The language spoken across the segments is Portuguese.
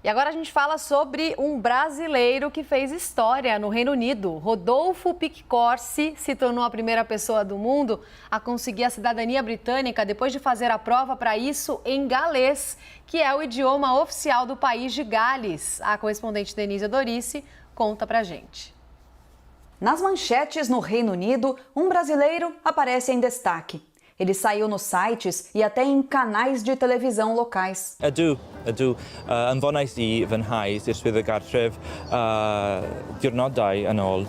E agora a gente fala sobre um brasileiro que fez história no Reino Unido. Rodolfo Piccorsi se tornou a primeira pessoa do mundo a conseguir a cidadania britânica depois de fazer a prova para isso em galês, que é o idioma oficial do país de Gales. A correspondente Denise Dorice conta pra gente. Nas manchetes no Reino Unido, um brasileiro aparece em destaque. Ele saiu nos sites e até em canais de televisão locais. Ydw. Anfonais I fy nhais i'r swyddog gartref diwrnodau yn ôl.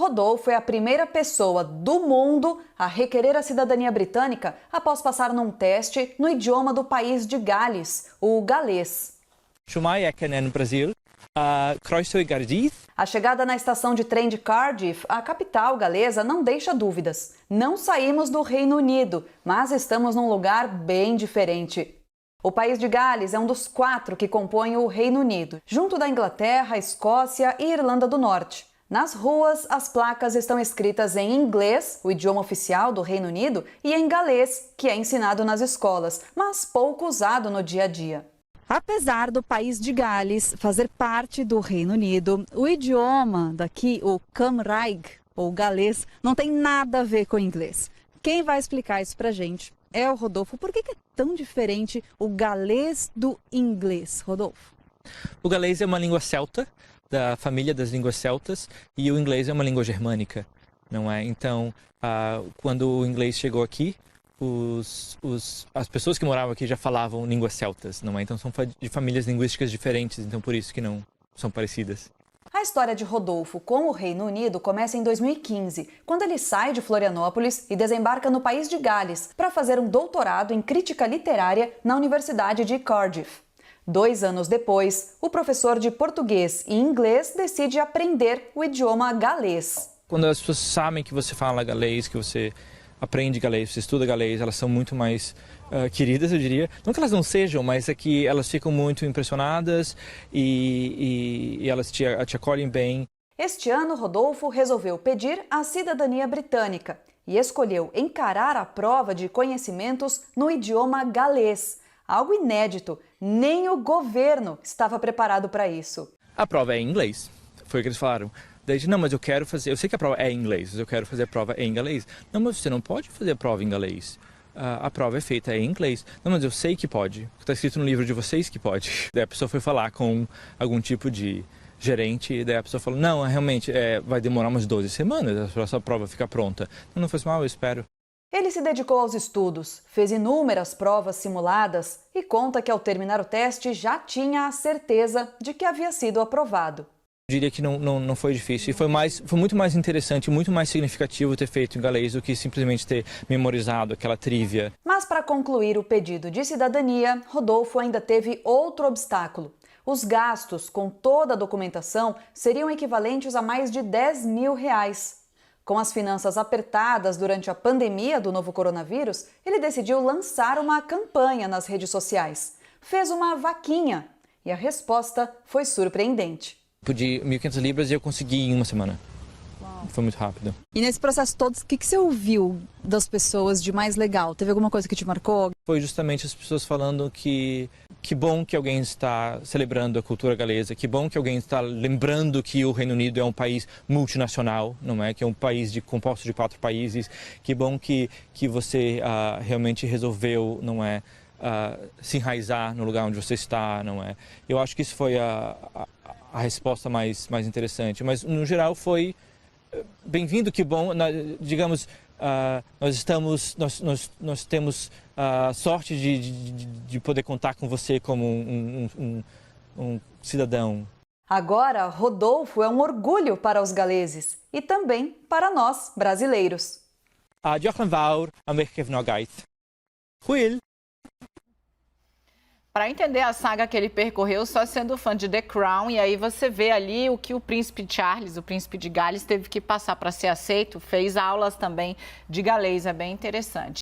Rodolfo é a primeira pessoa do mundo a requerer a cidadania britânica após passar num teste no idioma do país de Gales, o galês. Shwmai ecen yn Brasil, croeso i Gaerdydd. A chegada na estação de trem de Cardiff, a capital galesa, não deixa dúvidas. Não saímos do Reino Unido, mas estamos num lugar bem diferente. O país de Gales é um dos 4 que compõem o Reino Unido, junto da Inglaterra, Escócia e Irlanda do Norte. Nas ruas, as placas estão escritas em inglês, o idioma oficial do Reino Unido, e em galês, que é ensinado nas escolas, mas pouco usado no dia a dia. Apesar do país de Gales fazer parte do Reino Unido, o idioma daqui, o Cymraeg, ou galês, não tem nada a ver com o inglês. Quem vai explicar isso pra gente é o Rodolfo. Por que é tão diferente o galês do inglês, Rodolfo? O galês é uma língua celta, da família das línguas celtas, e o inglês é uma língua germânica, não é? Então, quando o inglês chegou aqui, as pessoas que moravam aqui já falavam línguas celtas, não é? Então são de famílias linguísticas diferentes, então por isso que não são parecidas. A história de Rodolfo com o Reino Unido começa em 2015, quando ele sai de Florianópolis e desembarca no país de Gales para fazer um doutorado em crítica literária na Universidade de Cardiff. 2 anos depois, o professor de português e inglês decide aprender o idioma galês. Quando as pessoas sabem que você fala galês, que você aprende galês, você estuda galês, elas são muito mais queridas, eu diria. Não que elas não sejam, mas é que elas ficam muito impressionadas e elas te acolhem bem. Este ano, Rodolfo resolveu pedir a cidadania britânica e escolheu encarar a prova de conhecimentos no idioma galês. Algo inédito, nem o governo estava preparado para isso. A prova é em inglês, foi o que eles falaram. Daí, não, mas eu quero fazer, eu sei que a prova é em inglês, mas eu quero fazer a prova em galês. Não, mas você não pode fazer a prova em galês. A prova é feita em inglês. Não, mas eu sei que pode. Está escrito no livro de vocês que pode. Daí a pessoa foi falar com algum tipo de gerente, e daí a pessoa falou, não, realmente vai demorar umas 12 semanas para a sua prova ficar pronta. Não faz mal, eu espero. Ele se dedicou aos estudos, fez inúmeras provas simuladas e conta que ao terminar o teste já tinha a certeza de que havia sido aprovado. Eu diria que não foi difícil, e foi muito mais interessante, muito mais significativo ter feito em galês do que simplesmente ter memorizado aquela trívia. Mas para concluir o pedido de cidadania, Rodolfo ainda teve outro obstáculo. Os gastos com toda a documentação seriam equivalentes a mais de R$10 mil. Com as finanças apertadas durante a pandemia do novo coronavírus, ele decidiu lançar uma campanha nas redes sociais. Fez uma vaquinha e a resposta foi surpreendente. Pedi 1.500 libras e eu consegui em uma semana. Uau. Foi muito rápido. E nesse processo todo, o que você ouviu das pessoas de mais legal? Teve alguma coisa que te marcou? Foi justamente as pessoas falando que bom que alguém está celebrando a cultura galesa, que bom que alguém está lembrando que o Reino Unido é um país multinacional, não é? Que é um país composto de 4 países, que bom que você realmente resolveu, não é? Se enraizar no lugar onde você está, não é? Eu acho que isso foi a resposta mais interessante, mas no geral foi bem-vindo, que bom, digamos, nós temos a sorte de poder contar com você como um cidadão. Agora, Rodolfo é um orgulho para os galeses e também para nós, brasileiros. Diolch yn fawr am eich gefnogaeth. Hwyl! Para entender a saga que ele percorreu só sendo fã de The Crown, e aí você vê ali o que o príncipe Charles, o príncipe de Gales, teve que passar para ser aceito, fez aulas também de galês, é bem interessante.